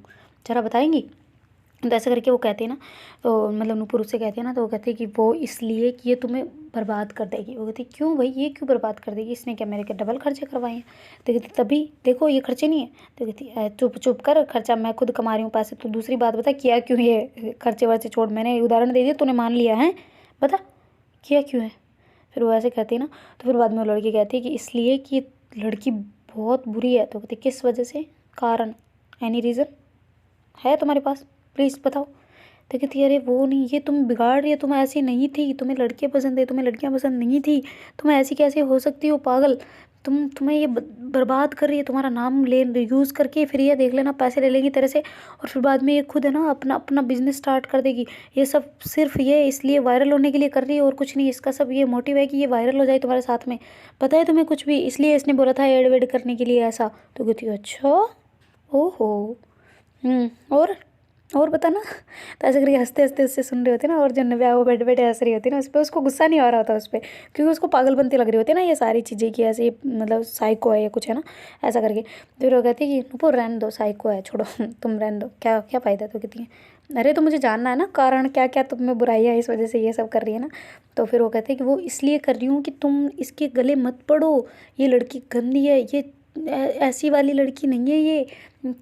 ज़रा बताएंगी। तो ऐसे करके वो कहते हैं ना, तो मतलब नूपुर उससे कहते हैं ना। तो वो कहते हैं कि वो इसलिए कि ये तुम्हें बर्बाद कर देगी। वो कहती क्यों भाई ये क्यों बर्बाद कर देगी, इसने क्या मेरे के डबल खर्चे करवाए हैं। तो कहती तभी देखो ये खर्चे नहीं है। तो कहती चुप चुप कर, खर्चा मैं खुद कमा रही हूँ पैसे, तो दूसरी बात बता किया क्यों ये खर्चे वर्चे छोड़, मैंने उदाहरण दे दिया तूने मान लिया है, बता किया क्यों है। फिर वो ऐसे कहती है ना। तो फिर बाद में वो लड़की कहती है कि इसलिए कि लड़की बहुत बुरी है। तो कहती किस वजह से, कारण, एनी रीज़न है तुम्हारे पास, प्लीज़ बताओ। तो कहती अरे वो नहीं, ये तुम बिगाड़ रही है, तुम ऐसी नहीं थी, तुम्हें लड़के पसंद है, तुम्हें लड़कियां पसंद नहीं थी, तुम ऐसी कैसे हो सकती हो पागल, तुम्हें ये बर्बाद कर रही है, तुम्हारा नाम ले यूज़ करके फिर ये देख लेना पैसे ले लेगी तेरे से और फिर बाद में ये खुद है ना अपना अपना बिजनेस स्टार्ट कर देगी। ये सब सिर्फ ये इसलिए वायरल होने के लिए कर रही है और कुछ नहीं, इसका सब ये मोटिव है कि ये वायरल हो जाए तुम्हारे साथ में, पता है तुम्हें कुछ भी, इसलिए इसने बोला था एड वेड करने के लिए ऐसा। तो कहती अच्छा ओहो और बता ना। तो ऐसे करके हंसते हंसते उससे सुन रहे होते ना और जो नव्या वो बैठे बैठे हंस रही होती ना उस पर, उसको गुस्सा नहीं आ रहा होता उस पर, क्योंकि उसको पागलपंती लग रही होती है ना ये सारी चीज़ें कि ऐसे मतलब साइको है या कुछ है ना ऐसा करके। फिर वो कहती है कि नुपुर रहने दो, साइको है छोड़ो तुम रहने दो, क्या क्या फ़ायदा। तो कहती है अरे तो मुझे जानना है ना कारण क्या क्या तुम में बुराई है इस वजह से ये सब कर रही है ना। तो फिर वो कहते हैं कि वो इसलिए कर रही हूँ कि तुम इसके गले मत पड़ो, ये लड़की गंदी है, ये ऐसी वाली लड़की नहीं है ये,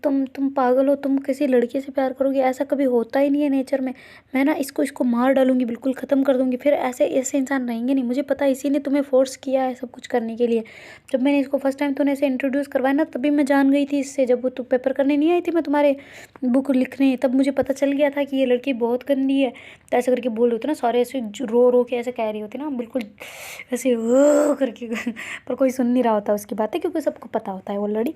तुम पागल हो, तुम किसी लड़के से प्यार करोगे, ऐसा कभी होता ही नहीं है नेचर में, मैं ना इसको मार डालूंगी, बिल्कुल ख़त्म कर दूंगी, फिर ऐसे ऐसे इंसान रहेंगे नहीं, मुझे पता है इसी ने तुम्हें फोर्स किया है सब कुछ करने के लिए। जब मैंने इसको फर्स्ट टाइम तूने इसे इंट्रोड्यूस करवाया ना तभी मैं जान गई थी इससे, जब वो तू पेपर करने नहीं आई थी मैं तुम्हारे बुक लिखने, तब मुझे पता चल गया था कि ये लड़की बहुत गंदी है। तो ऐसे करके बोल रही होती ना सारे, ऐसे रो रो के ऐसे कह रही होती ना बिल्कुल ऐसे करके पर कोई सुन नहीं रहा होता उसकी बातें क्योंकि सबको पता होता है ऑलरेडी।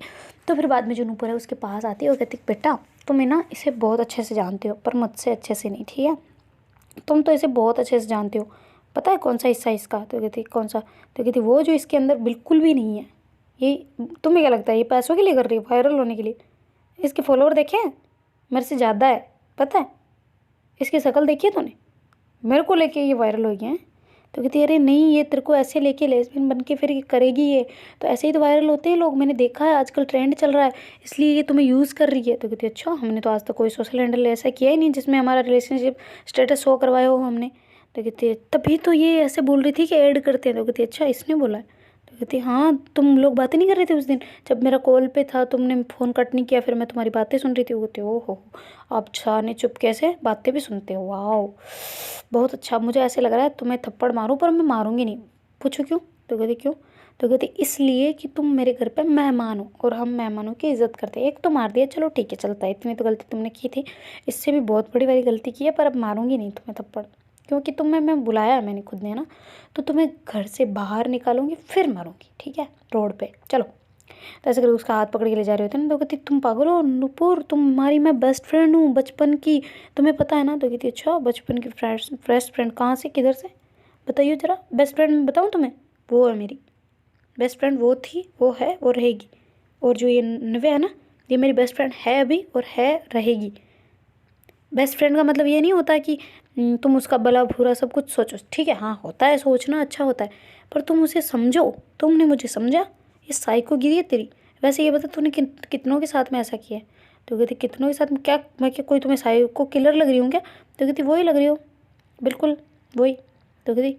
तो फिर बाद में जो नूपुर है उसके पास आती है और कहती बेटा तुम्हें ना इसे बहुत अच्छे से जानते हो पर मुझसे अच्छे से नहीं, ठीक है, तुम तो इसे बहुत अच्छे से जानते हो, पता है कौन सा हिस्सा इसका। तो कहती कौन सा। तो कहती वो जो इसके अंदर बिल्कुल भी नहीं है, ये तुम्हें क्या लगता है ये पैसों के लिए कर रही है, वायरल होने के लिए, इसके फॉलोअर देखे हैं मेरे से ज़्यादा है, पता है इसकी शक्ल देखी है तूने, मेरे को लेके ये वायरल हो गया है। तो कहती है अरे नहीं ये तेरे को ऐसे लेके लेस्बियन बन के फिर ये करेगी ये, तो ऐसे ही तो वायरल होते हैं लोग, मैंने देखा है आजकल ट्रेंड चल रहा है, इसलिए ये तुम्हें यूज़ कर रही है। तो कहती है अच्छा हमने तो आज तक कोई सोशल हैंडल ऐसा किया ही नहीं जिसमें हमारा रिलेशनशिप स्टेटस शो करवाया हो हमने। तो कहती है तभी तो ये ऐसे बोल रही थी कि ऐड करते हैं। तो कहती है अच्छा इसने बोला है। तो कहती है हाँ तुम लोग बातें नहीं कर रहे थे उस दिन जब मेरा कॉल पे था, तुमने फ़ोन कट नहीं किया, फिर मैं तुम्हारी बातें सुन रही थी। वो कहती है ओहो आप छाने चुप कैसे बातें भी सुनते हो, वाह बहुत अच्छा, मुझे ऐसे लग रहा है तुम्हें थप्पड़ मारूं पर मैं मारूंगी नहीं। पूछो क्यों। तो कहती क्यों। तो कहती इसलिए कि तुम मेरे घर पे मेहमान हो और हम मेहमानों की इज्जत करते हैं, एक तो मार दिया चलो ठीक है चलता है, इतनी तो गलती तुमने की थी, इससे भी बहुत बड़ी वाली गलती की है पर अब मारूंगी नहीं तुम्हें थप्पड़, क्योंकि तुम्हें मैं बुलाया है मैंने खुद ने ना, तो तुम्हें घर से बाहर निकालूंगी फिर मारूंगी, ठीक है रोड पे चलो। तो ऐसे करके उसका हाथ पकड़ के ले जा रहे होते हैं ना। तो कहती तुम पागल हो नुपुर, तुम्हारी मैं बेस्ट फ्रेंड हूँ बचपन की, तुम्हें पता है ना। तो कहती अच्छा बचपन की बेस्ट फ्रेंड कहाँ से किधर से बताइए ज़रा, बेस्ट फ्रेंड बताऊँ तुम्हें, वो है मेरी बेस्ट फ्रेंड, वो थी वो है और रहेगी, और जो ये नव्या है ना ये मेरी बेस्ट फ्रेंड है अभी और है रहेगी। बेस्ट फ्रेंड का मतलब ये नहीं होता कि तुम उसका भला बुरा सब कुछ सोचो, ठीक है हाँ होता है सोचना अच्छा होता है, पर तुम उसे समझो, तुमने मुझे समझा, ये साइको गिरी है तेरी। वैसे ये बता तूने कितनों के साथ में ऐसा किया है। तो कहती कितनों के साथ में क्या, मैं क्या कोई तुम्हें साइको किलर लग रही हूँ क्या। तो कहती वही लग रही हो बिल्कुल वही। तो कहती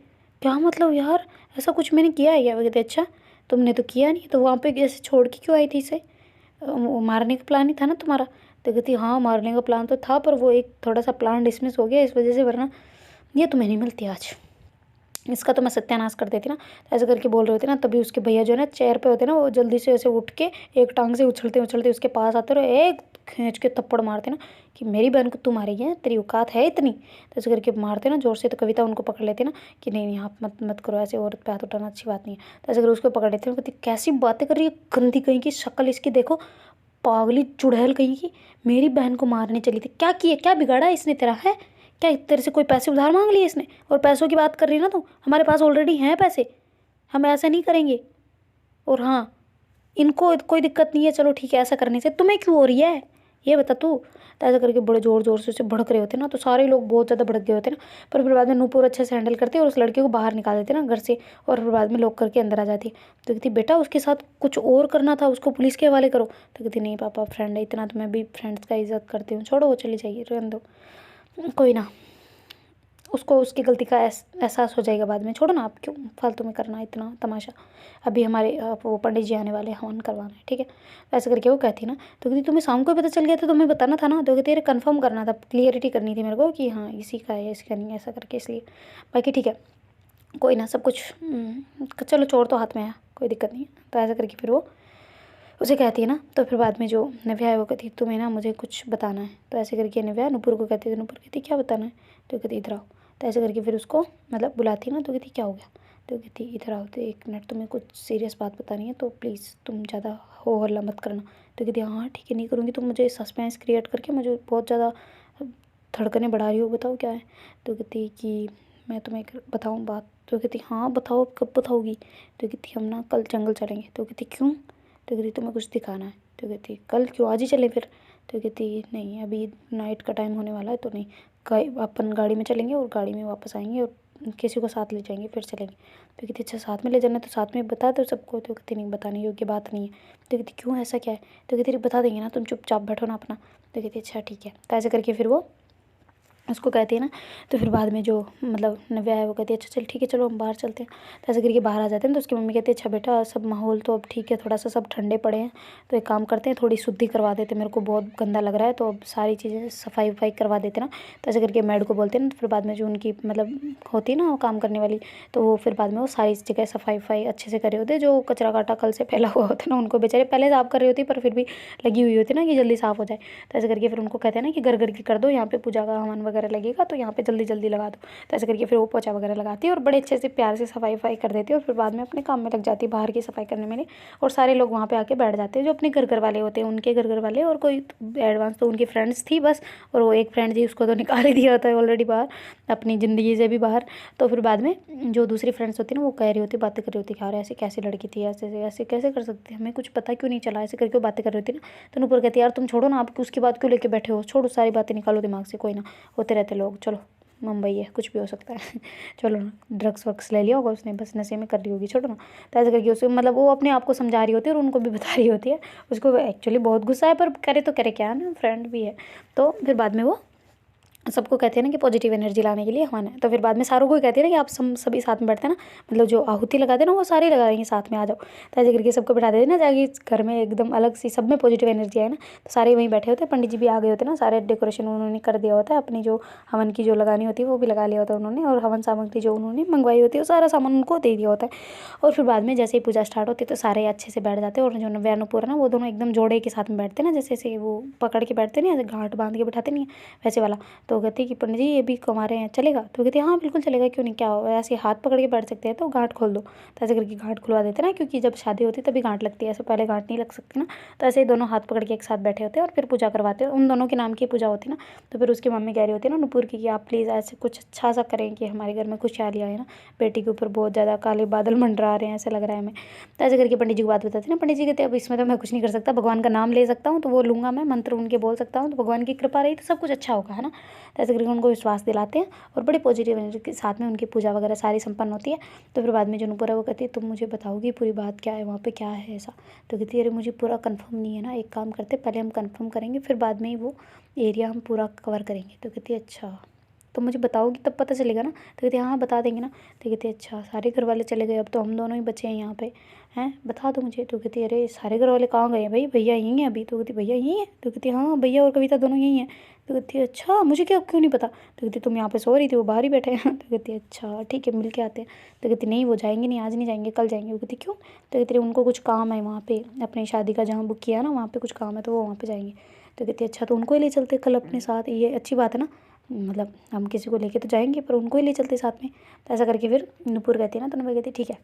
क्या मतलब यार ऐसा कुछ मैंने किया है क्या। वो कहती अच्छा तुमने तो किया नहीं तो वहाँ पे ऐसे छोड़ के क्यों आई थी इसे, मारने का प्लान ही था ना तुम्हारा। तो कहती हाँ मारने का प्लान तो था पर वो एक थोड़ा सा प्लान डिसमिस हो गया इस वजह से, वरना ये तुम्हें नहीं मिलती आज, इसका तो मैं सत्यानाश कर देती ना। तो ऐसे करके बोल रहे होते ना, तभी उसके भैया जो है ना चेयर पे होते ना वो जल्दी से ऐसे उठ के एक टांग से उछलते उछलते उसके पास आते रहे, एक खींच के थप्पड़ मारते ना कि मेरी बहन को तू मारेगी है, तेरी औकात है इतनी। तो ऐसे करके मारते ना जोर से, तो कविता उनको पकड़ लेती ना कि नहीं नहीं आप मत मत करो ऐसे, औरत पे हाथ उठाना अच्छी बात नहीं है। तो ऐसे करके उसको पकड़ लेते हैं, कहती कैसी बातें कर रही है, गंदी कहीं की शक्ल इसकी देखो, पागली चुड़ैल कहीं की, मेरी बहन को मारने चली थी, क्या किया, क्या बिगाड़ा इसने तेरा है, क्या तेरे से कोई पैसे उधार मांग लिए इसने? और पैसों की बात कर रही है ना तू, हमारे पास ऑलरेडी हैं पैसे, हम ऐसा नहीं करेंगे। और हाँ, इनको कोई दिक्कत नहीं है, चलो ठीक है ऐसा करने से, तुम्हें क्यों हो रही है ये बता तू। तो ऐसा करके बड़े ज़ोर ज़ोर से उसे भड़क रहे होते ना, तो सारे लोग बहुत ज़्यादा भड़क गए होते ना। पर फिर बाद में नूपुर अच्छे से हैंडल करते और उस लड़के को बाहर निकाल देते ना घर से, और फिर बाद में लॉक करके अंदर आ जाती। तो कहती बेटा उसके साथ कुछ और करना था, उसको पुलिस के हवाले करो। तो कहती नहीं पापा, फ्रेंड है इतना तो मैं भी फ्रेंड्स का इज्जत करती हूँ, छोड़ो वो चली जाइए, रहने दो, कोई ना, उसको उसकी गलती का एहसास हो जाएगा बाद में, छोड़ो ना आप क्यों फालतू में करना इतना तमाशा, अभी हमारे वो पंडित जी आने वाले, हवन करवाना है, ठीक है। ऐसे करके वो कहती ना। तो कहती तुम्हें शाम को पता चल गया था, तुम्हें बताना था ना। तो कहती अरे कन्फर्म करना था, क्लियरिटी करनी थी मेरे को कि हाँ इसी का है इसका नहीं है, ऐसा करके, इसलिए बाकी ठीक है कोई ना, सब कुछ चलो चोर तो हाथ में है, कोई दिक्कत नहीं है। तो ऐसा करके फिर वो उसे कहती है ना। तो फिर बाद में जो नव्या है वो कहती है तुम्हें ना मुझे कुछ बताना है। तो ऐसे करके नव्या नुपुर को कहती है, तो नुपुर कहती क्या बताना है। तो कहती इधर आओ। तो ऐसे करके फिर उसको मतलब बुलाती है ना। तो कहती क्या हो गया। तो कहती इधर आओ, तो 1 मिनट, तुम्हें कुछ सीरियस बात बतानी है, तो प्लीज़ तुम ज़्यादा हो हल्ला मत करना। तो कहती हाँ ठीक है नहीं करूँगी, तुम मुझे सस्पेंस क्रिएट करके मुझे बहुत ज़्यादा धड़कने बढ़ा रही हो, बताओ क्या है। तो कहती कि मैं तुम्हें एक बताऊँ बात। तो कहती हाँ बताओ, कब बताओगी। तो कहती हम ना कल जंगल चलेंगे। तो कहती क्यों। तो कहती तुम्हें कुछ दिखाना है। तो कहती कल क्यों, आज ही चले फिर। तो कहती नहीं अभी नाइट का टाइम होने वाला है, तो नहीं, अपन गाड़ी में चलेंगे और गाड़ी में वापस आएंगे और किसी को साथ ले जाएंगे फिर चलेंगे। तो कहती अच्छा साथ में ले जाना, तो साथ में बता दो सबको। तो कहती नहीं बताने योग्य बात नहीं है। तो कहती क्यों ऐसा क्या है। तो कहती बता देंगे ना, तुम चुपचाप बैठो ना अपना। तो कहती अच्छा ठीक है। तो ऐसे करके फिर वो उसको कहती है ना। तो फिर बाद में जो मतलब नव्या है वो कहती है अच्छा चल ठीक है चलो हम बाहर चलते हैं। तो ऐसे करके बाहर आ जाते हैं। तो उसकी मम्मी कहती है अच्छा बेटा सब माहौल तो अब ठीक है, थोड़ा सा सब ठंडे पड़े हैं, तो एक काम करते हैं थोड़ी शुद्धि करवा देते, मेरे को बहुत गंदा लग रहा है, तो अब सारी चीज़ें सफाई वफाई करवा देते ना। तो ऐसे करके मेड को बोलते हैं ना। तो फिर बाद में जो उनकी मतलब होती है ना वो काम करने वाली, तो वो फिर बाद में वो सारी जगह सफाई वफाई अच्छे से करे होते, जो कचरा काटा कल से फैला हुआ होता है ना, उनको बेचारे पहले साफ़ कर रही होती पर फिर भी लगी हुई होती है ना कि जल्दी साफ़ हो जाए। तो ऐसे करके फिर उनको कहते हैं ना कि घर घर की कर दो, यहाँ पे पूजा का हवन वगैरह लगेगा तो यहाँ पे जल्दी जल्दी लगा दो। तो ऐसे करके फिर वो पोछा वगैरह लगाती है और बड़े अच्छे से प्यार से सफाई वफाई कर देती है, और फिर बाद में अपने काम में लग जाती है बाहर की सफाई करने में। और सारे लोग वहाँ पे आके बैठ जाते हैं जो अपने घर घर वाले होते हैं, उनके घर घर वाले, और कोई एडवांस तो उनकी फ्रेंड्स थी बस, और वो एक फ्रेंड थी उसको तो निकाल ही दिया होता है ऑलरेडी बाहर, अपनी ज़िंदगी से भी बाहर। तो फिर बाद में जो दूसरी फ्रेंड्स होती है ना वो कह रही होती, बातें कर रही होती कि यार ऐसे कैसी लड़की थी, ऐसे ऐसे कैसे कर सकती, हमें कुछ पता क्यों नहीं चला, ऐसे करके वो बातें कर रही होती ना। तो नूपुर कहती है यार तुम छोड़ो ना, आप उसकी बात क्यों लेके बैठे हो, छोड़ो सारी बातें निकालो दिमाग से, कोई ना होते रहते लोग, चलो मुंबई है कुछ भी हो सकता है चलो ना, ड्रग्स वग्स ले लिया होगा उसने, बस नशे में कर रही होगी, छोड़ो ना। तो ऐसे करके उसको मतलब वो अपने आप को समझा रही होती है और उनको भी बता रही होती है। उसको एक्चुअली बहुत गुस्सा है, पर करे तो करे क्या ना, फ्रेंड भी है। तो फिर बाद में वो सबको कहते हैं ना कि पॉजिटिव एनर्जी लाने के लिए हवन है। तो फिर बाद में सारों को कहते हैं ना कि आप सभी साथ में बैठते हैं ना, मतलब जो आहुति लगाते हैं ना वो सारे लगा देंगे साथ में, आ जाओ। तो ऐसे करके सबको बैठा देते ना, जाके घर में एकदम अलग सी सब में पॉजिटिव एनर्जी आए ना। तो सारे वहीं बैठे होते हैं, पंडित जी भी आ गए होते हैं ना, सारे डेकोरेशन उन्होंने कर दिया होता है, अपनी जो हवन की जो लगानी होती है वो भी लगा लिया होता है उन्होंने, और हवन सामग्री जो उन्होंने मंगवाई होती है वो सारा सामान उनको दे दिया होता है। और फिर बाद में जैसे ही पूजा स्टार्ट होती है तो सारे अच्छे से बैठ जाते हैं, और जो नव्या नुपुर है ना वो दोनों एकदम जोड़े के साथ में बैठते हैं ना, जैसे जैसे वो पकड़ के बैठते नहीं, ऐसे घाट बांध के बैठाते नहीं है वैसे वाला। तो कहती है कि पंडित जी ये भी कुंवारे हैं चलेगा। तो कहती है हाँ बिल्कुल चलेगा, क्यों नहीं, क्या हो, ऐसे हाथ पकड़ के बैठ सकते हैं, तो गांठ खोल दो। तो ऐसे करके गांठ खुलवा देते हैं ना, क्योंकि जब शादी होती है तभी गांठ लगती है, ऐसे पहले गांठ नहीं लग सकती ना। तो ऐसे ही दोनों हाथ पकड़ के एक साथ बैठे होते हैं और फिर पूजा करवाते हैं, उन दोनों के नाम की पूजा होती है ना। तो फिर उसकी मम्मी कह रही होती है ना नुपुर की कि आप प्लीज़ ऐसे कुछ अच्छा सा करें कि हमारे घर में खुशहाली आए ना, बेटी के ऊपर बहुत ज़्यादा काले बादल मंडरा रहे हैं ऐसा लग रहा है हमें। तो ऐसे करके पंडित जी को बात बताते हैं ना। पंडित जी कहते हैं अब इसमें तो मैं कुछ नहीं कर सकता, भगवान का नाम ले सकता हूँ तो वो लूँगा, मैं मंत्र उनके बोल सकता हूँ, तो भगवान की कृपा रही तो सब कुछ अच्छा होगा, है ना। तो ऐसे करके उनको विश्वास दिलाते हैं और बड़े पॉजिटिव एनर्जी के साथ में उनकी पूजा वगैरह सारी संपन्न होती है। तो फिर बाद में जो नुपुर है वो कहती है तुम मुझे बताओगी पूरी बात क्या है, वहाँ पे क्या है ऐसा। तो कहती है अरे मुझे पूरा कंफर्म नहीं है ना, एक काम करते पहले हम कंफर्म करेंगे फिर बाद में ही वो एरिया हम पूरा कवर करेंगे। तो कहती है अच्छा तो मुझे बताओगी तब पता चलेगा ना। तो कहती है हाँ बता देंगे ना। तो कहती है अच्छा सारे घर वाले चले गए, अब तो हम दोनों ही बचे हैं यहाँ पे, हैं बता दो मुझे। तो कहती है अरे सारे घर वाले कहाँ गए हैं भाई, भैया यहीं हैं अभी। तो कहती भैया यहीं हैं। तो कहती है हाँ भैया और कविता दोनों यहीं हैं। तो कहती है अच्छा मुझे क्या क्यों नहीं पता। तो कहती तुम यहाँ पे सो रही थी, वो बाहर ही बैठे हैं। तो कहती है अच्छा ठीक है मिल के आते हैं। तो कहती नहीं वो जाएंगे नहीं, आज नहीं जाएंगे कल जाएंगे। वो कहती क्यों। तो कहती उनको कुछ काम है वहाँ पे, अपनी शादी का जहाँ बुक किया है ना वहाँ पे कुछ काम है, तो वो वहाँ पे जाएंगे। तो कहती है अच्छा तो उनको ही ले चलते कल अपने साथ, ये अच्छी बात है ना, मतलब हम किसी को लेके तो जाएंगे पर उनको ही ले चलते साथ में। तो ऐसा करके फिर नुपुर कहती है ना, तो नुपुर कहती है ठीक है।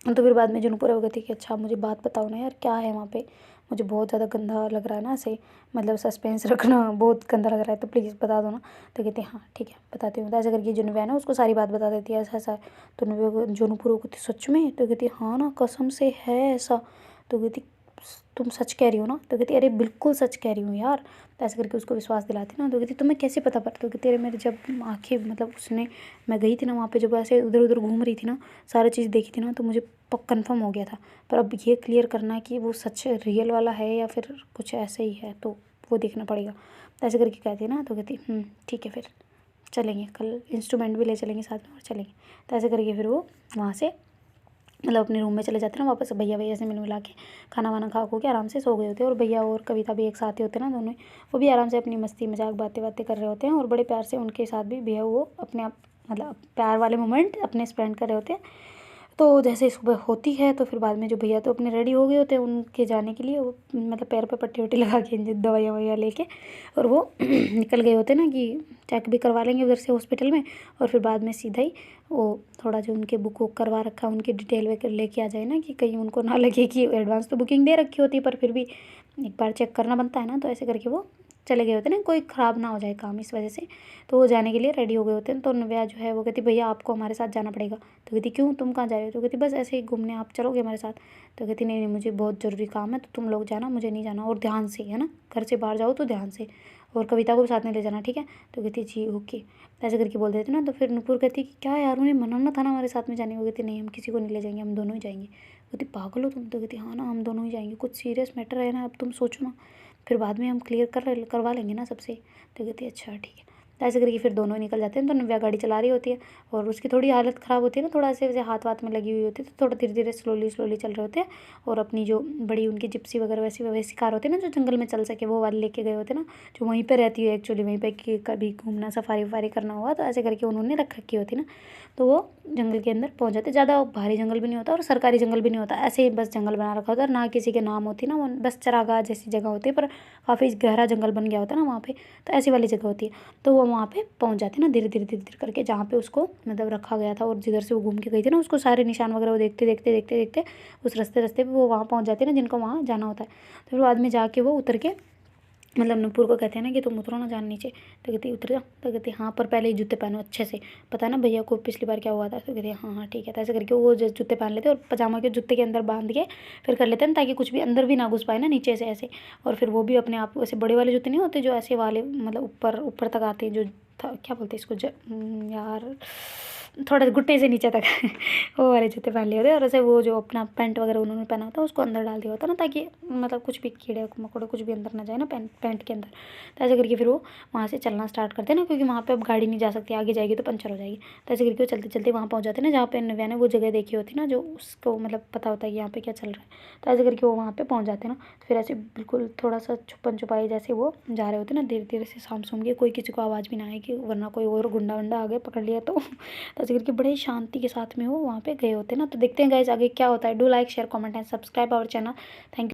तो फिर बाद में जो नुपुर है वो कहती है कि अच्छा मुझे बात बताओ ना यार, क्या है वहाँ पे, मुझे बहुत ज़्यादा गंदा लग रहा है ना, ऐसे मतलब सस्पेंस रखना बहुत गंदा लग रहा है, तो प्लीज़ बता दो ना। तो कहते हैं हाँ ठीक है बताती हूँ। तो ऐसा करके जो नुपुर है ना उसको सारी बात बता देती है, ऐसा ऐसा है। तो नुपुर जो नुपुर कहती है सच में, तो कहती है हाँ ना कसम से है ऐसा। तो कहती तुम सच कह रही हो ना। तो कहती अरे बिल्कुल सच कह रही हूँ यार। तो ऐसे करके उसको विश्वास दिलाती ना। तो कहती तुम्हें कैसे पता तो कहती अरे मेरे जब आँखें मतलब उसने, मैं गई थी ना वहाँ पे, जब ऐसे उधर उधर घूम रही थी ना, सारी चीज़ देखी थी ना, तो मुझे कन्फर्म हो गया था। पर अब ये क्लियर करना है कि वो सच रियल वाला है या फिर कुछ ऐसे ही है, तो वो देखना पड़ेगा। तो ऐसे करके कहती है ना। तो कहती ठीक है फिर चलेंगे, कल इंस्ट्रूमेंट भी ले चलेंगे साथ में और चलेंगे। तो ऐसे करके फिर वो वहाँ से मतलब अपने रूम में चले जाते हैं ना वापस। भैया से मिल मिला के खाना वाना खा के आराम से सो गए होते हैं। और भैया और कविता भी एक साथ ही होते हैं ना दोनों, वो भी आराम से अपनी मस्ती मजाक बातें बातें कर रहे होते हैं। और बड़े प्यार से उनके साथ भी भैया वो अपने आप मतलब प्यार वाले मोमेंट अपने स्पेंड कर रहे होते हैं। तो जैसे सुबह होती है तो फिर बाद में जो भैया तो अपने रेडी हो गए होते हैं उनके जाने के लिए, वो मतलब पैर पे पट्टी वट्टी लगा के दवाइयाँ ववाइयाँ लेके, और वो निकल गए होते हैं ना कि चेक भी करवा लेंगे उधर से हॉस्पिटल में। और फिर बाद में सीधा ही वो थोड़ा जो उनके बुक वुक करवा रखा है उनकी डिटेल वे लेके आ जाए ना, कि कहीं उनको ना लगे कि एडवांस तो बुकिंग दे रखी होती है पर फिर भी एक बार चेक करना बनता है ना। तो ऐसे करके वो चले गए होते हैं ना, कोई ख़राब ना हो जाए काम इस वजह से। तो वो जाने के लिए रेडी हो गए होते हैं। तो नव्या जो है वो कहती भैया आपको हमारे साथ जाना पड़ेगा। तो कहती क्यों तुम कहाँ जा रहे हो। तो कहती बस ऐसे ही घूमने, आप चलोगे हमारे साथ। तो कहती नहीं नहीं मुझे बहुत ज़रूरी काम है, तो तुम लोग जाना, मुझे नहीं जाना, और ध्यान से है ना, घर से बाहर जाओ तो ध्यान से, और कविता को भी साथ में ले जाना ठीक है। तो कहती जी ओके। ऐसे करके बोल देते ना। तो फिर नुपुर कहती कि क्या यार उन्हें मनाना था ना हमारे साथ में जाने को। कहती नहीं हम किसी को नहीं ले जाएंगे, हम दोनों ही जाएंगे। कहती पागल हो तुम। तो कहती हाँ ना हम दोनों ही जाएंगे, कुछ सीरियस मैटर है ना, अब तुम सोचो ना, फिर बाद में हम क्लियर करवा लेंगे ना सबसे। तो कहती है अच्छा ठीक है। तो ऐसे करके फिर दोनों निकल जाते हैं। तो नव्या गाड़ी चला रही होती है और उसकी थोड़ी हालत ख़राब होती है ना, थोड़ा ऐसे हाथ वाथ में लगी हुई होती है, तो थोड़ा धीरे धीरे स्लोली स्लोली चल रहे होते हैं। और अपनी जो बड़ी उनकी जिप्सी वगैरह वैसी कार होती है ना जो जंगल में चल सके, वो वाली लेके गए होते हैं ना, जो वहीं पर रहती है एक्चुअली, वहीं पर कि कभी घूमना सफारी वफारी करना हुआ तो ऐसे करके उन्होंने रख रखी होती ना। तो वो जंगल के अंदर पहुँच जाते। ज़्यादा भारी जंगल भी नहीं होता और सरकारी जंगल भी नहीं होता, ऐसे ही बस जंगल बना रखा होता है, ना किसी के नाम होती ना, वो बस चरागाह जैसी जगह होती है, पर काफ़ी गहरा जंगल बन गया होता है ना वहाँ पे, तो ऐसी वाली जगह होती है। तो वो वहाँ पे पहुँच जाते हैं ना धीरे धीरे करके, जहाँ पे उसको मतलब रखा गया था और जिधर से वो घूम के गई थी ना, उसको सारे निशान वगैरह वो देखते देखते देखते देखते उस रास्ते पे वो वहाँ पहुँच जाते हैं ना जिनको वहाँ जाना होता है। तो फिर बाद में जाके वो उतर के मतलब नुपुर को कहते हैं ना कि तुम उतरो ना जान नीचे। तो कहती उतर जा। तो कहती हाँ पर पहले ही जूते पहनो अच्छे से, पता है ना भैया को पिछली बार क्या हुआ था। तो कहती है हाँ हाँ ठीक है। तो ऐसे करके वो जूते पहन लेते और पजामा के जूते के अंदर बांध के फिर कर लेते हैं, ताकि कुछ भी अंदर भी ना घुस पाए ना नीचे से ऐसे। और फिर वो भी अपने आप ऐसे बड़े वाले जूते नहीं होते जो ऐसे वाले मतलब ऊपर ऊपर तक आते हैं, जो क्या बोलते हैं इसको यार थोड़ा घुटने से नीचे तक वो वाले जूते पहन लिए होते। और ऐसे वो जो अपना पैंट वगैरह उन्होंने पहना होता है उसको अंदर डाल दिया होता है ना, ताकि मतलब कुछ भी कीड़े मकोड़े कुछ भी अंदर ना जाए ना पैंट के अंदर। तो ऐसे करके फिर वो वहाँ से चलना स्टार्ट करते हैं ना, क्योंकि वहाँ पे अब गाड़ी नहीं जा सकती, आगे जाएगी तो पंचर हो जाएगी। तो ऐसे करके वो चलते चलते वहाँ पहुँच जाते हैं ना जहाँ पे नव्या ने वो जगह देखी होती ना, जो उसको मतलब पता होता है कि यहाँ पे क्या चल रहा है। तो ऐसे करके वो वहाँ पे पहुँच जाते हैं ना। फिर ऐसे बिल्कुल थोड़ा सा छुपन छुपाई जैसे वो जा रहे होते हैं ना, धीरे धीरे से शाम सूम के, कोई किसी को आवाज़ भी ना आए कि वरना कोई और गुंडा वंडा आगे पकड़ लिया तो ऐसे करके बड़े शांति के साथ में वो वहाँ पे गए होते हैं ना। तो देखते हैं गाइस आगे क्या होता है। Do like share comment and subscribe our channel. Thank you.